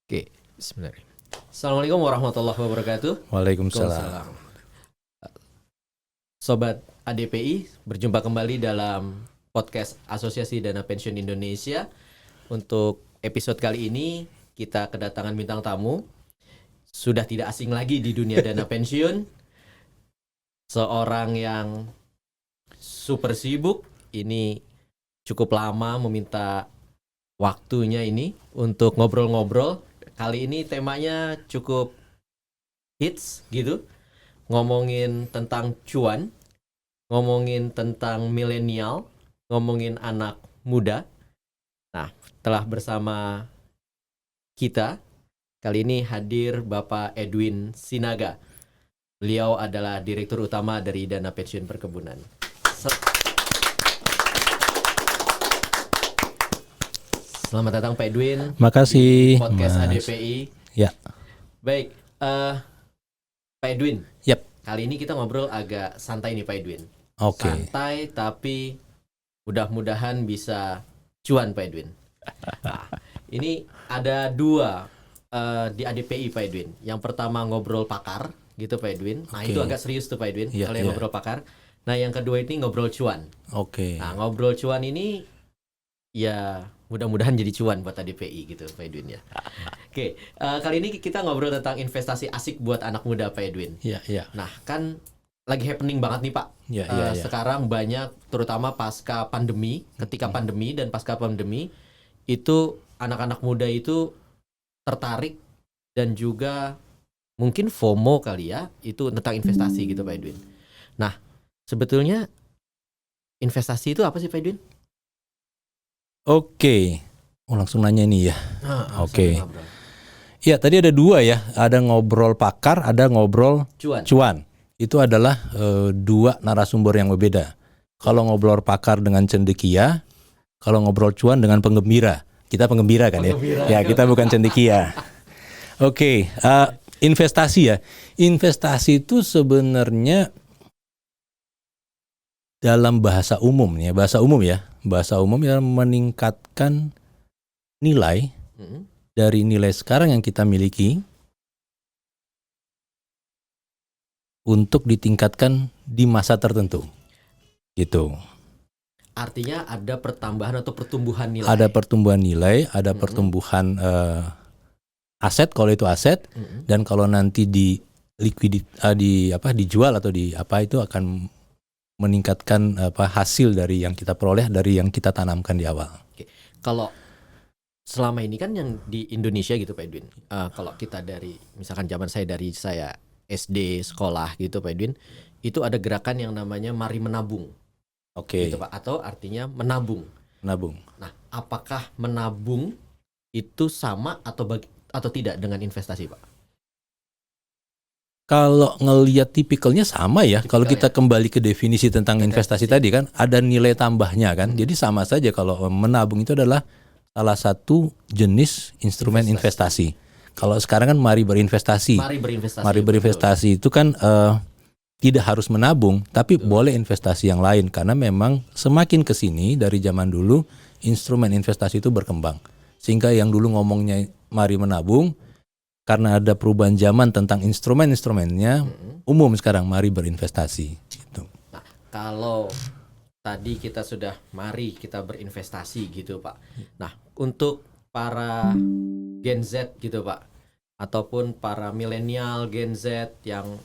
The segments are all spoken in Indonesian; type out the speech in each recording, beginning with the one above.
Oke, bismillah. Assalamualaikum warahmatullahi wabarakatuh. Waalaikumsalam. Sobat ADPI, berjumpa kembali dalam podcast Asosiasi Dana Pensiun Indonesia. Untuk episode kali ini kita kedatangan bintang tamu. Sudah tidak asing lagi di dunia dana pensiun. Seorang yang super sibuk, ini cukup lama meminta waktunya ini untuk ngobrol-ngobrol. Kali ini temanya cukup hits gitu. Ngomongin tentang cuan, ngomongin tentang milenial, ngomongin anak muda. Nah, telah bersama kita kali ini hadir Bapak Edwin Sinaga. Beliau adalah Direktur Utama dari Dana Pensiun Perkebunan. Selamat datang Pak Edwin. Makasih. Podcast Mas. ADPI. Ya. Baik, Pak Edwin. Yap. Kali ini kita ngobrol agak santai nih Pak Edwin. Oke. Santai tapi mudah-mudahan bisa cuan Pak Edwin. Nah, ini ada dua di ADPI Pak Edwin. Yang pertama ngobrol pakar gitu Pak Edwin. Nah Oke. itu agak serius tuh Pak Edwin. Iya, Kalau yang iya. ngobrol pakar. Nah yang kedua ini ngobrol cuan. Oke. Nah ngobrol cuan ini ya mudah-mudahan jadi cuan buat ADPI gitu Pak Edwin ya. Oke, kali ini kita ngobrol tentang investasi asik buat anak muda Pak Edwin. Iya, iya. Nah kan lagi happening banget nih Pak. Iya, iya, iya. Sekarang banyak terutama pasca pandemi, ketika pandemi dan pasca pandemi itu anak-anak muda itu tertarik dan juga mungkin FOMO kali ya, itu tentang investasi gitu Pak Edwin. Nah, sebetulnya investasi itu apa sih Pak Edwin? Oke. Oh, langsung nanya ini ya. Oke. Ngobrol. Iya, tadi ada dua ya. Ada ngobrol pakar, ada ngobrol Cuan. cuan. Itu adalah dua narasumber yang berbeda. Kalau ngobrol pakar dengan cendekia, kalau ngobrol cuan dengan penggembira. Kita penggembira kan Penggembira. ya? Ya, kita bukan cendekia. Oke, investasi ya. Investasi itu sebenarnya dalam bahasa umum ya. Bahasa umum yang meningkatkan nilai dari nilai sekarang yang kita miliki untuk ditingkatkan di masa tertentu. Gitu. Artinya ada pertambahan atau pertumbuhan nilai. Ada pertumbuhan nilai, ada pertumbuhan aset kalau itu aset, dan kalau nanti dijual atau itu akan meningkatkan hasil dari yang kita peroleh dari yang kita tanamkan di awal. Oke. Kalau selama ini kan yang di Indonesia gitu Pak Edwin, kalau kita dari misalkan zaman saya SD sekolah gitu Pak Edwin, itu ada gerakan yang namanya mari menabung. Oke. Gitu Pak, atau artinya menabung. Menabung. Nah, apakah menabung itu sama atau tidak dengan investasi Pak? Kalau ngelihat tipikalnya sama ya. Kalau kita kembali ke definisi tentang investasi tadi kan ada nilai tambahnya kan. Jadi sama saja kalau menabung itu adalah salah satu jenis instrumen investasi. Kalau sekarang kan mari berinvestasi. Mari berinvestasi itu kan tidak harus menabung, tapi boleh investasi yang lain karena memang semakin ke sini dari zaman dulu instrumen investasi itu berkembang. Sehingga yang dulu ngomongnya mari menabung karena ada perubahan zaman tentang instrumen-instrumennya, umum sekarang mari berinvestasi. Gitu. Nah, kalau tadi kita sudah mari kita berinvestasi gitu Pak. Nah, untuk para Gen Z gitu Pak, ataupun para milenial Gen Z yang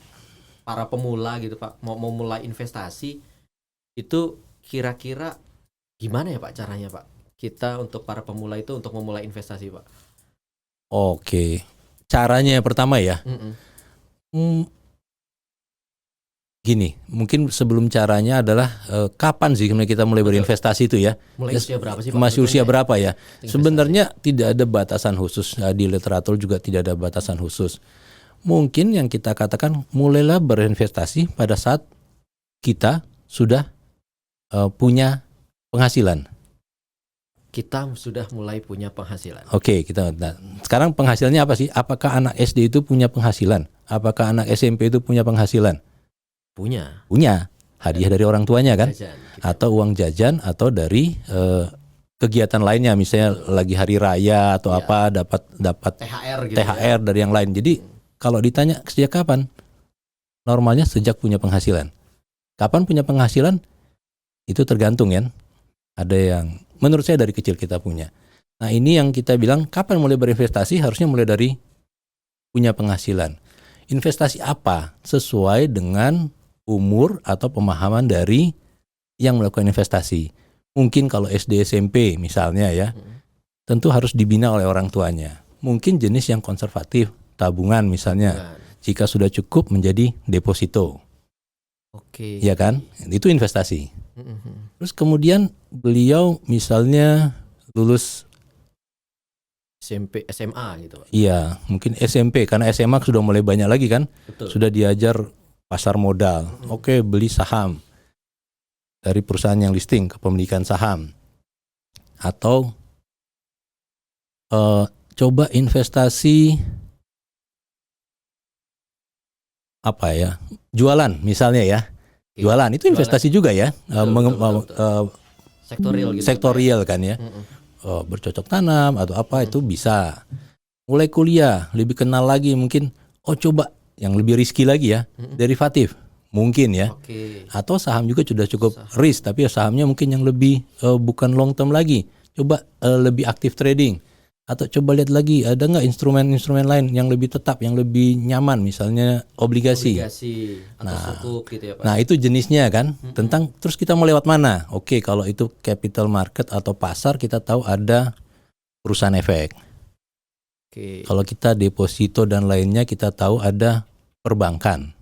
para pemula gitu Pak, mau mulai investasi, itu kira-kira gimana ya Pak caranya Pak? Kita untuk para pemula itu untuk memulai investasi Pak. Oke. Caranya yang pertama ya, gini, mungkin sebelum caranya adalah kapan sih kita mulai berinvestasi itu ya? Mulai usia berapa sih Pak? Masih usia berapa ya? Investasi. Sebenarnya tidak ada batasan khusus, di literatur juga tidak ada batasan khusus. Mungkin yang kita katakan mulailah berinvestasi pada saat kita sudah punya penghasilan. Kita sudah mulai punya penghasilan. Oke, sekarang penghasilannya apa sih? Apakah anak SD itu punya penghasilan? Apakah anak SMP itu punya penghasilan? Punya. Punya. Hadiah dari orang tuanya kan? Jajan, gitu. Atau uang jajan atau dari kegiatan lainnya, misalnya lagi hari raya atau apa, dapat THR gitu. THR dari yang lain. Jadi kalau ditanya sejak kapan? Normalnya sejak punya penghasilan. Kapan punya penghasilan? Itu tergantung ya. Ada yang menurut saya dari kecil kita punya. Nah, ini yang kita bilang kapan mulai berinvestasi, harusnya mulai dari punya penghasilan. Investasi apa? Sesuai dengan umur atau pemahaman dari yang melakukan investasi. Mungkin kalau SD SMP misalnya ya, tentu harus dibina oleh orang tuanya. Mungkin jenis yang konservatif, tabungan misalnya. Jika sudah cukup menjadi deposito. Oke. Ya kan? Itu investasi. Terus kemudian beliau misalnya lulus SMP, SMA gitu Pak. Iya, mungkin SMP karena SMA sudah mulai banyak lagi kan. Betul. Sudah diajar pasar modal. Oke, beli saham dari perusahaan yang listing, kepemilikan saham. Atau coba investasi apa ya? Jualan misalnya ya. Jualan itu investasi juga ya. Betul. Sektorial gitu. Sektorial kan ya. Bercocok tanam atau apa itu bisa. Mulai kuliah, lebih kenal lagi mungkin. Coba yang lebih risky lagi ya, derivatif mungkin ya. Atau saham juga sudah cukup risk, tapi sahamnya mungkin yang lebih bukan long term lagi. Coba lebih aktif trading. Atau coba lihat lagi ada nggak instrumen-instrumen lain yang lebih tetap, yang lebih nyaman, misalnya obligasi atau sukuk gitu ya Pak. Nah itu jenisnya kan. Tentang terus kita mau lewat mana? Oke, kalau itu capital market atau pasar kita tahu ada perusahaan efek. Kalau kita deposito dan lainnya kita tahu ada perbankan.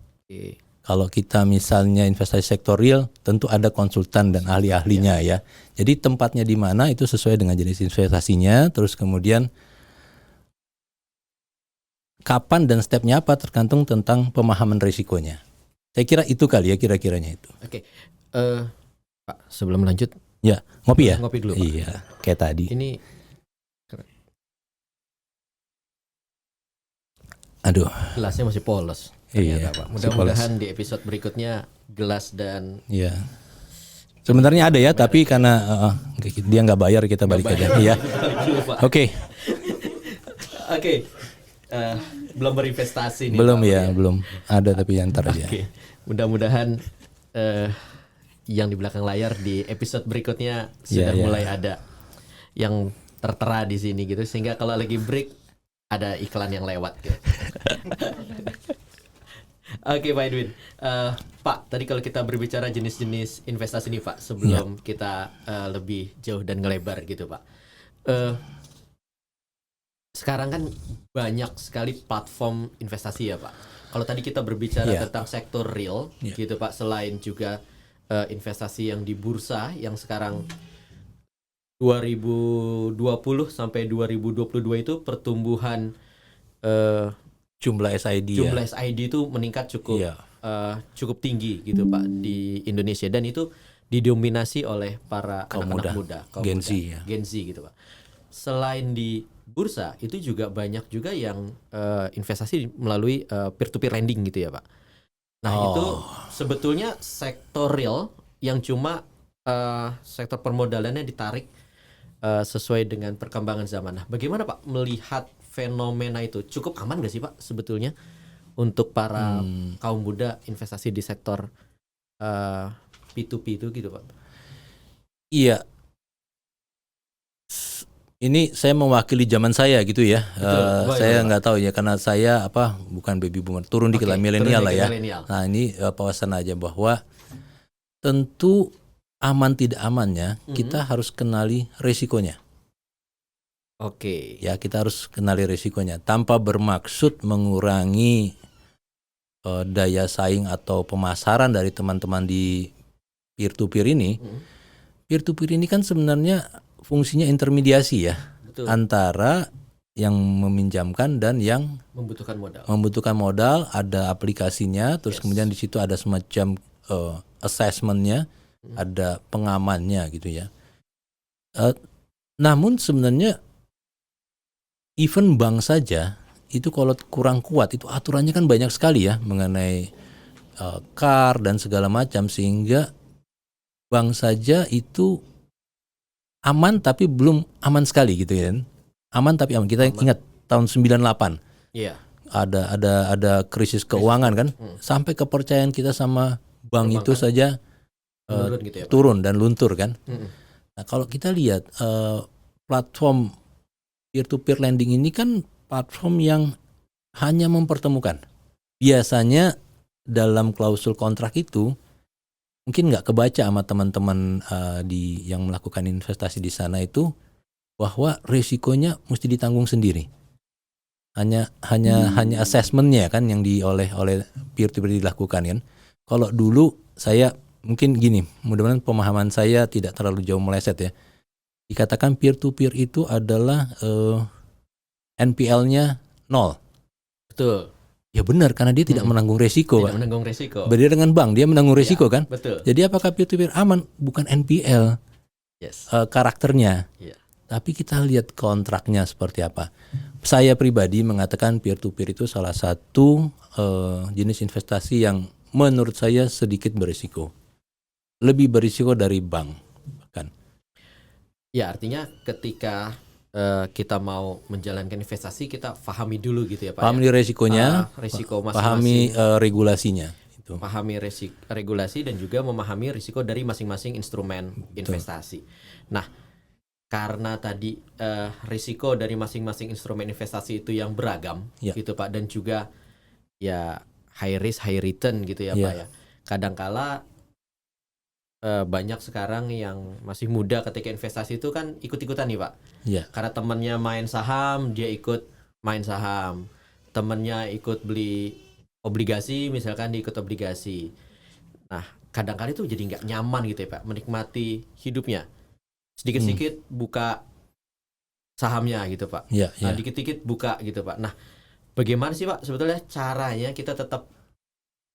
Kalau kita misalnya investasi sektorial tentu ada konsultan dan ahli-ahlinya ya. Jadi tempatnya di mana itu sesuai dengan jenis investasinya. Terus kemudian kapan dan stepnya apa tergantung tentang pemahaman risikonya. Saya kira itu kali ya kira-kiranya itu. Oke. Pak, sebelum lanjut. Ya, ngopi ya? Ngopi dulu Pak. Iya, kayak tadi. Ini aduh, gelasnya masih polos. Iya, Pak. Mudah-mudahan di episode berikutnya gelas dan iya. Sebenarnya ada ya, tapi karena dia nggak bayar kita balik aja. Iya. Oke. Belum berinvestasi nih. Belum Pak, ya, belum. Ada tapi ntar aja. Mudah-mudahan yang di belakang layar di episode berikutnya sudah mulai ada yang tertera di sini gitu, sehingga kalau lagi break ada iklan yang lewat gitu. Oke, Pak Edwin. Pak, tadi kalau kita berbicara jenis-jenis investasi nih Pak, sebelum kita lebih jauh dan ngelebar gitu Pak. Sekarang kan banyak sekali platform investasi ya Pak. Kalau tadi kita berbicara tentang sektor real gitu Pak, selain juga investasi yang di bursa yang sekarang 2020 sampai 2022 itu pertumbuhan jumlah SID itu meningkat cukup tinggi gitu Pak di Indonesia, dan itu didominasi oleh para anak-anak muda, Gen Z gitu Pak. Selain di bursa itu juga banyak juga yang investasi melalui peer-to-peer lending gitu ya Pak. Nah itu sebetulnya sektor real yang cuma sektor permodalannya ditarik sesuai dengan perkembangan zaman. Nah, bagaimana Pak melihat fenomena itu? Cukup aman nggak sih Pak sebetulnya untuk para kaum muda investasi di sektor P2P itu gitu Pak? Iya. Ini saya mewakili zaman saya gitu ya. Saya nggak tahu ya karena saya bukan baby boomer, turun dikit lah, milenial lah ya. Nah ini wawasan aja bahwa tentu aman tidak amannya kita harus kenali resikonya. Ya kita harus kenali resikonya tanpa bermaksud mengurangi daya saing atau pemasaran dari teman-teman di peer to peer ini. Peer to peer ini kan sebenarnya fungsinya intermediasi ya. Betul. Antara yang meminjamkan dan yang membutuhkan modal, ada aplikasinya, terus kemudian di situ ada semacam assessmentnya, ada pengamannya gitu ya. Namun sebenarnya even bank saja itu kalau kurang kuat itu aturannya kan banyak sekali ya mengenai CAR dan segala macam, sehingga bank saja itu aman tapi belum aman sekali gitu kan. Aman tapi aman. Kita ingat tahun 98. Iya. Ada krisis keuangan kan. Sampai kepercayaan kita sama bank itu saja Menurun gitu ya, Pak? turun dan luntur kan. Mm-mm. Nah, kalau kita lihat platform peer-to-peer lending ini kan platform yang hanya mempertemukan. Biasanya dalam klausul kontrak itu mungkin nggak kebaca sama teman-teman yang melakukan investasi di sana itu bahwa risikonya mesti ditanggung sendiri. Hanya assessmentnya kan yang oleh peer-to-peer dilakukan kan. Kalau dulu saya mungkin gini, mudah-mudahan pemahaman saya tidak terlalu jauh meleset ya. Dikatakan peer-to-peer itu adalah NPL-nya 0. Betul. Ya benar, karena dia tidak menanggung resiko. Tidak menanggung resiko. Berbeda dengan bank, dia menanggung resiko kan. Betul. Jadi apakah peer-to-peer aman? Bukan NPL Yes. karakternya. Iya. Tapi kita lihat kontraknya seperti apa. Saya pribadi mengatakan peer-to-peer itu salah satu jenis investasi yang menurut saya sedikit berisiko. Lebih berisiko dari bank. Bahkan. Ya, artinya ketika kita mau menjalankan investasi, kita pahami dulu gitu ya Pak. Pahami resikonya, risiko pahami masing-masing, regulasinya. Itu. pahami regulasi dan juga memahami risiko dari masing-masing instrumen investasi. Nah, karena tadi risiko dari masing-masing instrumen investasi itu yang beragam, Ya. gitu Pak, dan juga ya high risk high return gitu ya Pak ya. Kadangkala banyak sekarang yang masih muda ketika investasi itu kan ikut-ikutan nih Pak. Ya. Karena temennya main saham, dia ikut main saham. Temennya ikut beli obligasi, misalkan dia ikut obligasi. Nah, kadang-kadang itu jadi nggak nyaman gitu ya Pak, menikmati hidupnya. Sedikit-sedikit buka sahamnya gitu Pak. Ya, Nah, ya. dikit-dikit buka gitu Pak. Nah, bagaimana sih Pak sebetulnya caranya kita tetap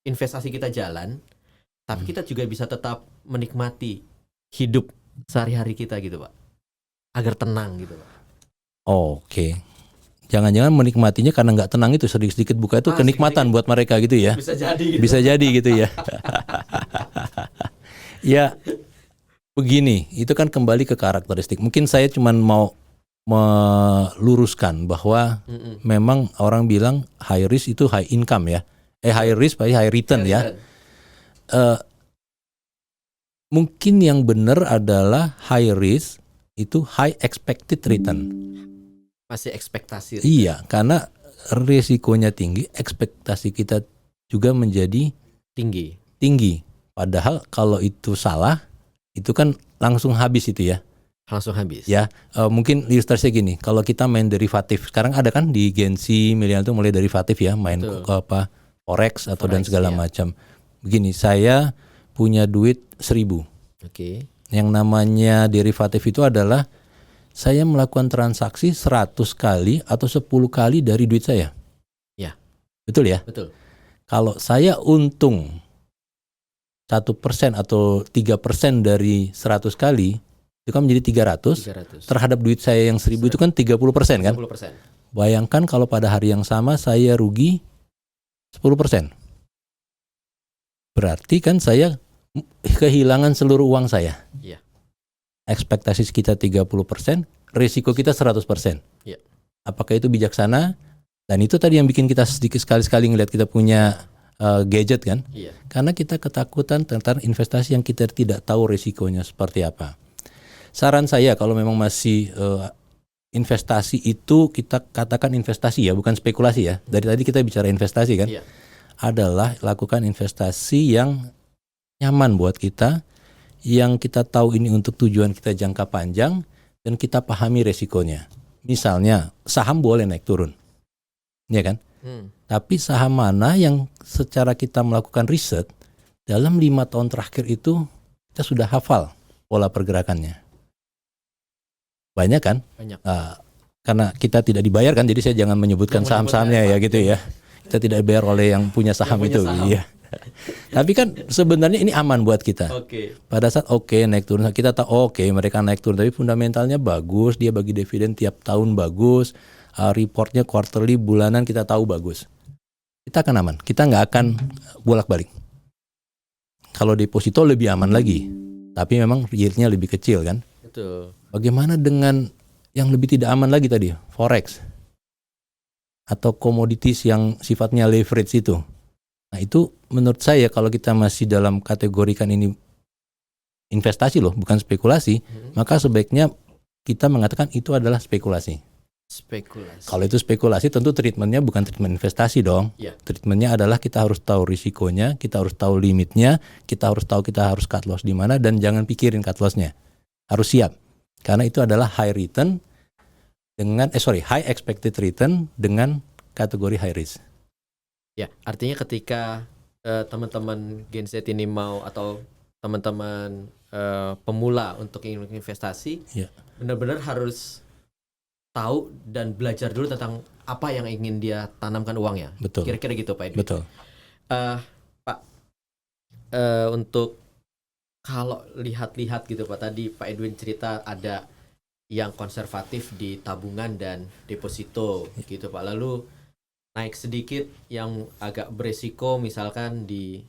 investasi kita jalan, tapi kita juga bisa tetap menikmati hidup sehari-hari kita gitu Pak, agar tenang gitu Pak. Oke. Jangan-jangan menikmatinya karena nggak tenang itu, sedikit-sedikit buka itu kenikmatan buat mereka gitu ya. Bisa jadi gitu. Bisa jadi gitu ya. Ya, begini, itu kan kembali ke karakteristik. Mungkin saya cuma mau meluruskan bahwa memang orang bilang high risk itu high income ya. High risk high return ya. Mungkin yang benar adalah high risk itu high expected return. Masih ekspektasi. Iya, karena risikonya tinggi, ekspektasi kita juga menjadi tinggi. Padahal kalau itu salah, itu kan langsung habis itu ya. Langsung habis. Ya, mungkin ilustrasinya gini, kalau kita main derivatif, sekarang ada kan di Gensi milenial itu mulai derivatif ya, main forex atau dan segala macam. Begini, saya punya duit 1.000. Oke. Yang namanya derivatif itu adalah saya melakukan transaksi 100 kali atau 10 kali dari duit saya. Ya. Betul ya? Betul. Kalau saya untung 1% atau 3% dari 100 kali, itu kan menjadi 300. Terhadap duit saya yang 1.000 itu kan 30% kan? 30%. Bayangkan kalau pada hari yang sama saya rugi 10%. Berarti kan saya kehilangan seluruh uang saya. Iya. Ekspektasi kita 30%, risiko kita 100%. Iya. Apakah itu bijaksana? Dan itu tadi yang bikin kita sedikit sekali-sekali ngelihat kita punya gadget kan? Iya. Karena kita ketakutan tentang investasi yang kita tidak tahu risikonya seperti apa. Saran saya kalau memang masih investasi itu kita katakan investasi ya, bukan spekulasi ya. Dari tadi kita bicara investasi kan? Iya. Adalah lakukan investasi yang nyaman buat kita, yang kita tahu ini untuk tujuan kita jangka panjang dan kita pahami resikonya. Misalnya saham boleh naik turun, ya kan? Tapi saham mana yang secara kita melakukan riset dalam 5 tahun terakhir itu kita sudah hafal pola pergerakannya. Banyak kan? Banyak. Karena kita tidak dibayar kan, jadi saya jangan menyebutkan saham-sahamnya ya gitu ya. Kita tidak bayar oleh yang punya saham itu. Iya. Tapi kan sebenarnya ini aman buat kita. Pada saat naik turun, kita tahu mereka naik turun, tapi fundamentalnya bagus, dia bagi dividen tiap tahun bagus, reportnya quarterly, bulanan kita tahu bagus. Kita akan aman, kita nggak akan bolak-balik. Kalau deposito lebih aman lagi, tapi memang yieldnya lebih kecil kan. Betul. Bagaimana dengan yang lebih tidak aman lagi tadi, forex atau commodities yang sifatnya leverage itu? Nah itu menurut saya kalau kita masih dalam kategorikan ini investasi loh, bukan spekulasi, maka sebaiknya kita mengatakan itu adalah spekulasi. Spekulasi. Kalau itu spekulasi tentu treatmentnya bukan treatment investasi dong. Ya. Treatmentnya adalah kita harus tahu risikonya, kita harus tahu limitnya, kita harus tahu kita harus cut loss di mana dan jangan pikirin cut lossnya. Harus siap. Karena itu adalah high return dengan high expected return dengan kategori high risk. Ya, artinya ketika teman-teman Gen Z ini mau atau teman-teman pemula untuk investasi, Ya. benar-benar harus tahu dan belajar dulu tentang apa yang ingin dia tanamkan uangnya. Betul. Kira-kira gitu Pak Edwin. Betul. Pak, untuk kalau lihat-lihat gitu Pak, tadi Pak Edwin cerita ada yang konservatif di tabungan dan deposito gitu Pak. Lalu naik sedikit yang agak beresiko misalkan di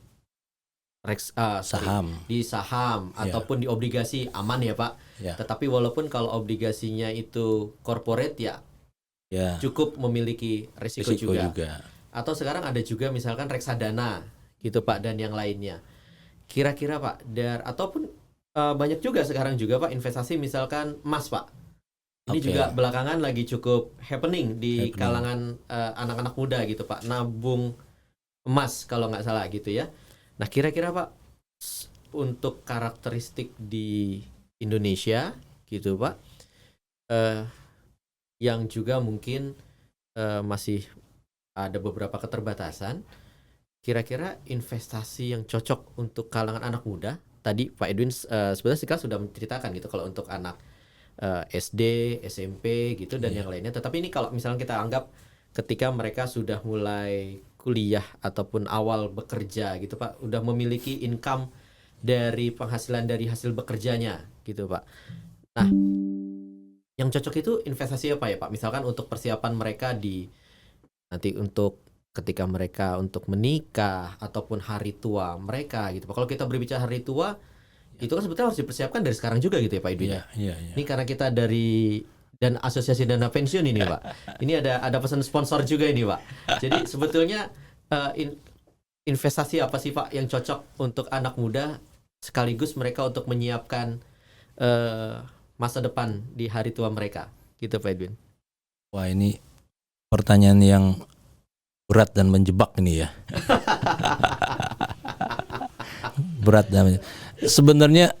Saham. di saham ataupun di obligasi aman ya Pak. Ya. Tetapi walaupun kalau obligasinya itu corporate ya cukup memiliki risiko juga. Atau sekarang ada juga misalkan reksadana gitu Pak dan yang lainnya. Kira-kira Pak ataupun banyak juga sekarang juga Pak investasi misalkan emas Pak. Ini juga belakangan lagi cukup happening di kalangan anak-anak muda gitu Pak. Nabung emas kalau nggak salah gitu ya. Nah kira-kira Pak untuk karakteristik di Indonesia gitu Pak yang juga mungkin masih ada beberapa keterbatasan, kira-kira investasi yang cocok untuk kalangan anak muda, tadi Pak Edwin sebenarnya sudah menceritakan gitu kalau untuk anak SD, SMP gitu dan yang lainnya. Tetapi ini kalau misalnya kita anggap ketika mereka sudah mulai kuliah ataupun awal bekerja gitu Pak, udah memiliki income dari penghasilan dari hasil bekerjanya gitu Pak. Nah, yang cocok itu investasi apa ya Pak? Misalkan untuk persiapan mereka nanti untuk ketika mereka untuk menikah ataupun hari tua mereka gitu Pak. Kalau kita berbicara hari tua itu kan sebetulnya harus dipersiapkan dari sekarang juga gitu ya Pak Edwin. Iya. Ini karena kita dari dan Asosiasi Dana Pensiun ini Pak. Ini ada pesan sponsor juga ini Pak. Jadi sebetulnya investasi apa sih Pak yang cocok untuk anak muda sekaligus mereka untuk menyiapkan masa depan di hari tua mereka gitu Pak Edwin. Wah ini pertanyaan yang berat dan menjebak ini ya. Berat dan sebenarnya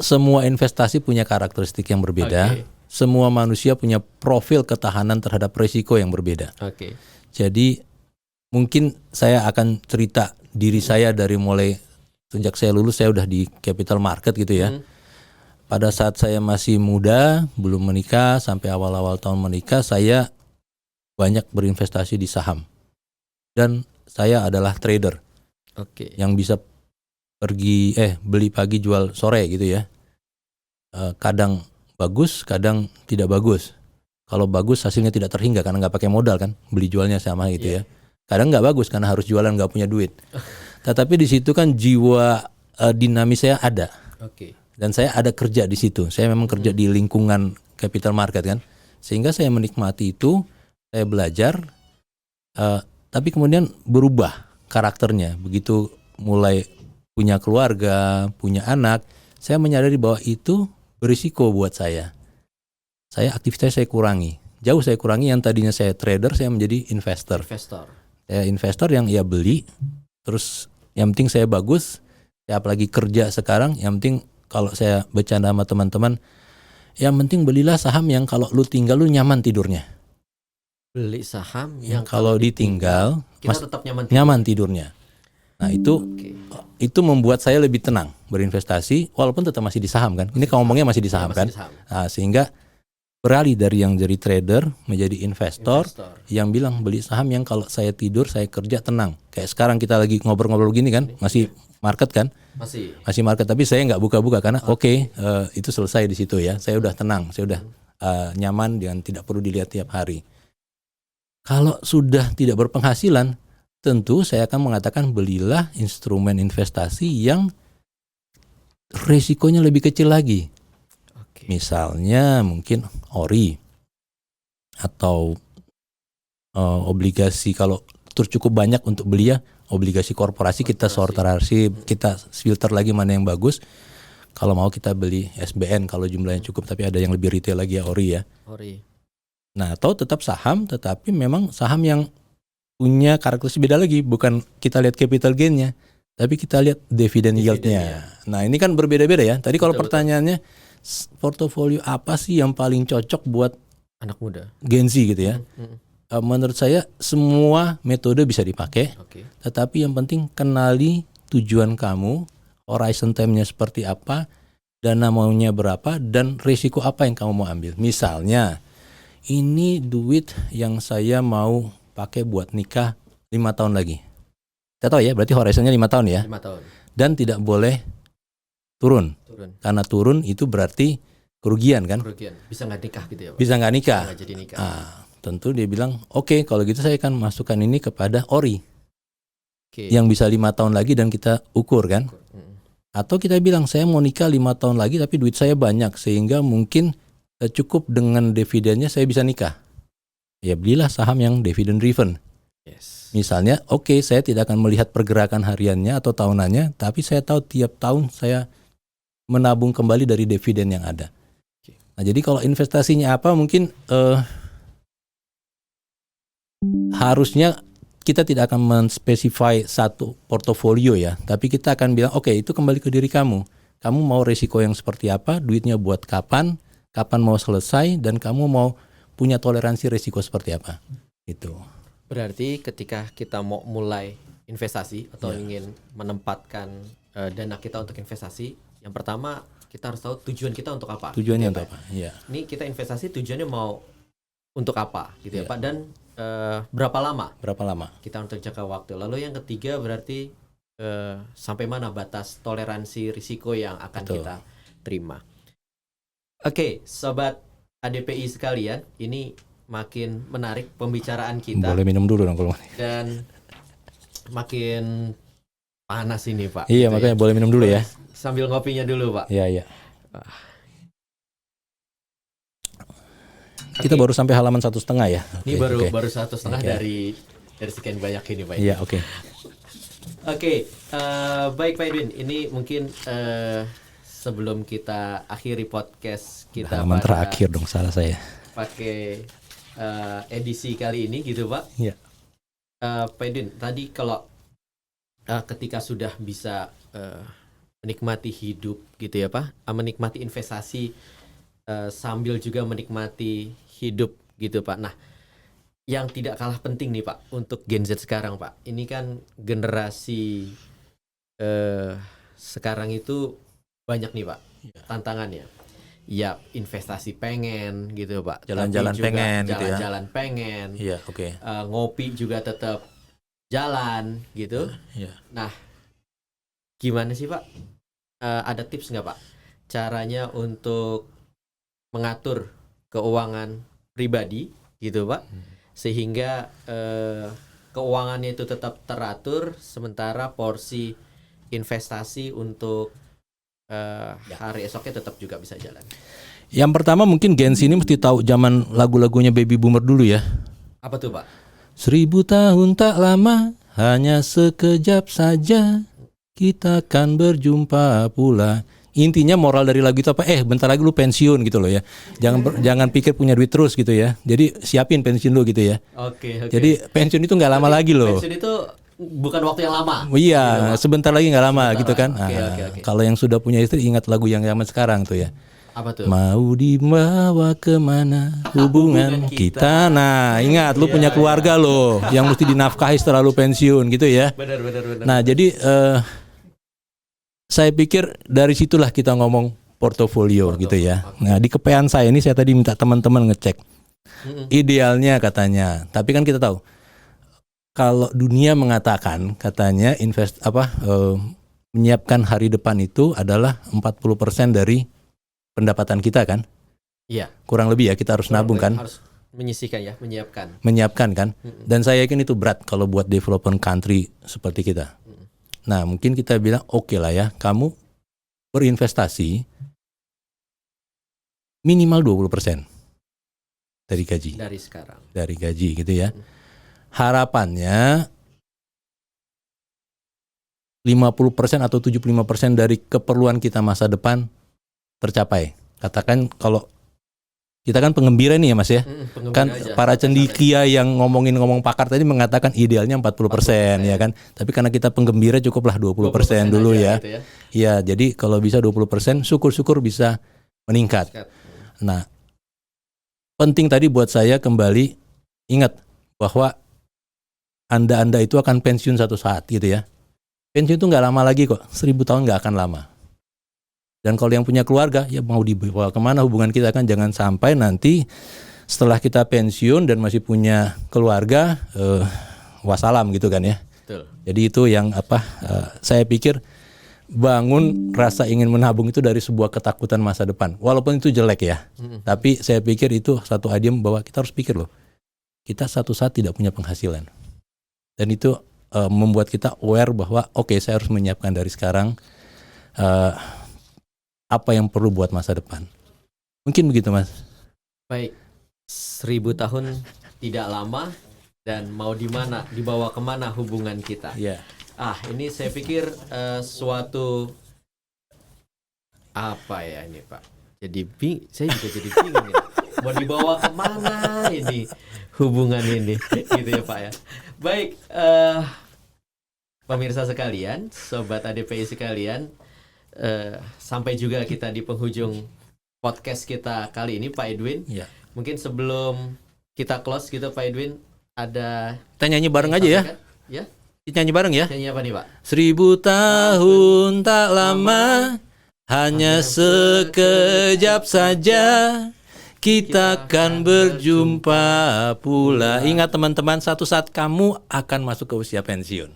semua investasi punya karakteristik yang berbeda. Semua manusia punya profil ketahanan terhadap risiko yang berbeda. Jadi mungkin saya akan cerita diri saya dari mulai sejak saya lulus, saya udah di capital market gitu ya. Pada saat saya masih muda, belum menikah, sampai awal-awal tahun menikah, saya banyak berinvestasi di saham. Dan saya adalah trader yang bisa pergi beli pagi jual sore gitu ya. Kadang bagus, kadang tidak bagus. Kalau bagus hasilnya tidak terhingga karena nggak pakai modal kan, beli jualnya sama gitu ya. Kadang nggak bagus karena harus jualan nggak punya duit. Tetapi di situ kan jiwa dinamis saya ada. Dan saya ada kerja di situ. Saya memang kerja di lingkungan capital market kan, sehingga saya menikmati itu. Saya belajar, tapi kemudian berubah karakternya. Begitu mulai punya keluarga, punya anak, saya menyadari bahwa itu berisiko buat saya. Aktivitas saya kurangi. Jauh saya kurangi, yang tadinya saya trader, saya menjadi investor. Saya investor yang beli, terus yang penting saya bagus, saya apalagi kerja sekarang, yang penting kalau saya bercanda sama teman-teman, yang penting belilah saham yang kalau lu tinggal lu nyaman tidurnya. Beli saham yang kalau ditinggal kita tetap nyaman tidurnya. Nah itu membuat saya lebih tenang berinvestasi walaupun tetap masih di saham kan. Ini ngomongnya masih di saham kan. Nah, sehingga beralih dari yang jadi trader menjadi investor yang bilang beli saham yang kalau saya tidur saya kerja tenang. Kayak sekarang kita lagi ngobrol-ngobrol gini kan, masih market kan? Masih market, tapi saya nggak buka-buka karena itu selesai di situ ya. Saya udah tenang, saya udah nyaman dengan tidak perlu dilihat tiap hari. Kalau sudah tidak berpenghasilan, tentu saya akan mengatakan belilah instrumen investasi yang risikonya lebih kecil lagi. Misalnya mungkin ori atau obligasi, kalau cukup banyak untuk beli ya obligasi korporasi, kita sortirasi, kita filter lagi mana yang bagus. Kalau mau kita beli SBN kalau jumlahnya cukup, tapi ada yang lebih retail lagi ya ori ya. Nah, atau tetap saham, tetapi memang saham yang punya karakteristik beda lagi, bukan kita lihat capital gain-nya, tapi kita lihat dividen yield-nya. Nah, ini kan berbeda-beda ya. Tadi kalau pertanyaannya portofolio apa sih yang paling cocok buat anak muda Gen Z gitu ya. Menurut saya semua metode bisa dipakai, tetapi yang penting kenali tujuan kamu, horizon time-nya seperti apa, dana maunya berapa, dan risiko apa yang kamu mau ambil. Misalnya, ini duit yang saya mau pakai buat nikah 5 tahun lagi. Kita tahu ya, berarti horizonnya 5 tahun ya. 5 tahun. Dan tidak boleh turun. Karena turun itu berarti kerugian kan. Bisa nggak nikah gitu ya Pak? Bisa nggak nikah. Bisa nggak jadi nikah. Tentu dia bilang, oke, kalau gitu saya akan masukkan ini kepada ori. Yang bisa 5 tahun lagi dan kita ukur kan. Atau kita bilang, saya mau nikah 5 tahun lagi tapi duit saya banyak, sehingga mungkin cukup dengan dividennya saya bisa nikah. Ya belilah saham yang dividend driven. Misalnya, saya tidak akan melihat pergerakan hariannya atau tahunannya, tapi saya tahu tiap tahun saya menabung kembali dari dividen yang ada. Nah, jadi kalau investasinya apa, mungkin harusnya kita tidak akan menspesify satu portofolio ya, tapi kita akan bilang, itu kembali ke diri kamu. Kamu mau risiko yang seperti apa, duitnya buat kapan mau selesai, dan kamu mau punya toleransi risiko seperti apa. Itu. Berarti ketika kita mau mulai investasi atau ingin menempatkan dana kita untuk investasi, yang pertama kita harus tahu tujuan kita untuk apa. Tujuannya untuk apa? Iya. Ini kita investasi tujuannya mau untuk apa gitu ya Pak, dan berapa lama? Kita untuk jangka waktu. Lalu yang ketiga berarti sampai mana batas toleransi risiko yang akan kita terima. Sobat ADPI sekalian, ini makin menarik pembicaraan kita. Boleh minum dulu dong kalau. Dan makin panas ini Pak. Iya, makanya boleh minum dulu ya. Sambil ngopinya dulu Pak. Iya. Kita baru sampai halaman 1,5 ya. Ini baru 1,5 dari sekian banyak ini Pak. Iya, oke. Baik Pak Edwin, ini mungkin sebelum kita akhiri podcast kita halaman terakhir dong, salah saya. Pakai edisi kali ini gitu Pak. Iya. Pak Edwin, tadi kalau ketika sudah bisa menikmati hidup gitu ya Pak, menikmati investasi sambil juga menikmati hidup gitu Pak. Nah, yang tidak kalah penting nih Pak untuk Gen Z sekarang Pak. Ini kan generasi sekarang itu banyak nih Pak tantangannya. Ya investasi pengen gitu Pak. Jalan-jalan pengen gitu ya. Jalan-jalan pengen. Iya, ngopi juga tetap jalan gitu. Iya. Nah, gimana sih Pak? Ada tips nggak Pak? Caranya untuk mengatur keuangan pribadi gitu Pak, sehingga keuangannya itu tetap teratur, sementara porsi investasi untuk hari esoknya tetap juga bisa jalan. Yang pertama mungkin Gen Z ini mesti tahu zaman lagu-lagunya Baby Boomer dulu ya. Apa tuh Pak? 1000 tahun tak lama, hanya sekejap saja kita akan berjumpa pula. Intinya moral dari lagu itu apa? Bentar lagi lu pensiun gitu loh ya. Jangan pikir punya duit terus gitu ya. Jadi siapin pensiun lu gitu ya. Oke. Jadi pensiun itu nggak lama lagi loh. Pensiun itu bukan waktu yang lama. Iya, gitu, sebentar lagi nggak lama gitu kan. Okay. Kalau yang sudah punya istri ingat lagu yang zaman sekarang tuh ya. Apa tuh? Mau dibawa kemana hubungan kita. Nah, ingat lu punya keluarga loh yang mesti dinafkahi setelah lu pensiun gitu ya. Benar. Nah, jadi saya pikir dari situlah kita ngomong portofolio gitu ya. Nah, di KPN saya ini saya tadi minta teman-teman ngecek. Idealnya katanya. Tapi kan kita tahu kalau dunia mengatakan katanya menyiapkan hari depan itu adalah 40% dari pendapatan kita kan? Iya. Kurang lebih ya, kita harus nabung kan? Harus menyisihkan ya, menyiapkan. Menyiapkan kan? Dan saya yakin itu berat kalau buat development country seperti kita. Nah, mungkin kita bilang oke lah ya, kamu berinvestasi minimal 20% dari gaji. Dari sekarang. Dari gaji gitu ya. Harapannya 50% atau 75% dari keperluan kita masa depan tercapai. Katakan kalau kita kan penggembira nih ya Mas ya. Kan aja. para cendekia yang ngomong pakar tadi mengatakan idealnya 40% ya kan. Tapi karena kita penggembira cukuplah 20% dulu ya. Gitu ya. Iya, jadi kalau bisa 20%, syukur-syukur bisa meningkat. Nah, penting tadi buat saya kembali ingat bahwa Anda itu akan pensiun satu saat gitu ya. Pensiun itu nggak lama lagi kok, 1000 tahun nggak akan lama. Dan kalau yang punya keluarga, ya mau dibawa kemana hubungan kita kan, jangan sampai nanti setelah kita pensiun dan masih punya keluarga, wassalam gitu kan ya. Betul. Jadi itu yang saya pikir bangun rasa ingin menabung itu dari sebuah ketakutan masa depan. Walaupun itu jelek ya, tapi saya pikir itu satu adiam bahwa kita harus pikir loh, kita satu saat tidak punya penghasilan. Dan itu membuat kita aware bahwa oke, saya harus menyiapkan dari sekarang apa yang perlu buat masa depan. Mungkin begitu Mas. Baik, 1000 tahun tidak lama dan mau di mana, dibawa kemana hubungan kita. Iya. Ini saya pikir suatu apa ya ini Pak. Saya juga jadi bingung ini. Mau dibawa kemana ini hubungan ini, gitu ya Pak ya. Baik, pemirsa sekalian, sobat ADPI sekalian, sampai juga kita di penghujung podcast kita kali ini Pak Edwin. Ya. Mungkin sebelum kita close gitu Pak Edwin, ada Kita nyanyi bareng aja ya. Ya. Kita nyanyi bareng ya. Nyanyi apa nih Pak? 1000 tahun tak lama, hanya sekejap saja kita akan berjumpa pula. Ingat teman-teman, satu saat kamu akan masuk ke usia pensiun.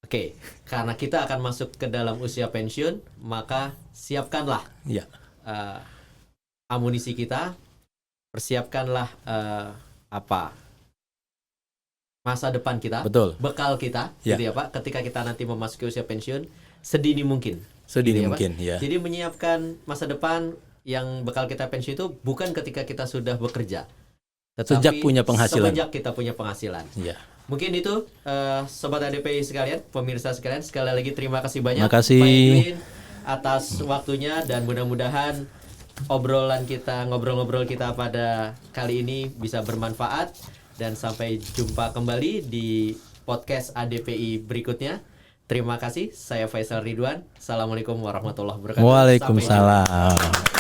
Oke, karena kita akan masuk ke dalam usia pensiun, maka siapkanlah Ya. Amunisi kita, persiapkanlah masa depan kita, Betul. bekal kita, Ya. gitu ya Pak. Ketika kita nanti memasuki usia pensiun, sedini mungkin. Sedini gitu ya, mungkin Pak. ya. Jadi menyiapkan masa depan yang bekal kita pensiun itu bukan ketika kita sudah bekerja, tetapi Sejak punya penghasilan. semenjak kita punya penghasilan. Ya. Mungkin itu Sobat ADPI sekalian, pemirsa sekalian, sekali lagi terima kasih banyak Terima kasih. Pak Edwin atas waktunya, dan mudah-mudahan ngobrol-ngobrol kita pada kali ini bisa bermanfaat, dan sampai jumpa kembali di podcast ADPI berikutnya. Terima kasih, saya Faisal Ridwan. Assalamualaikum warahmatullahi wabarakatuh. Waalaikumsalam.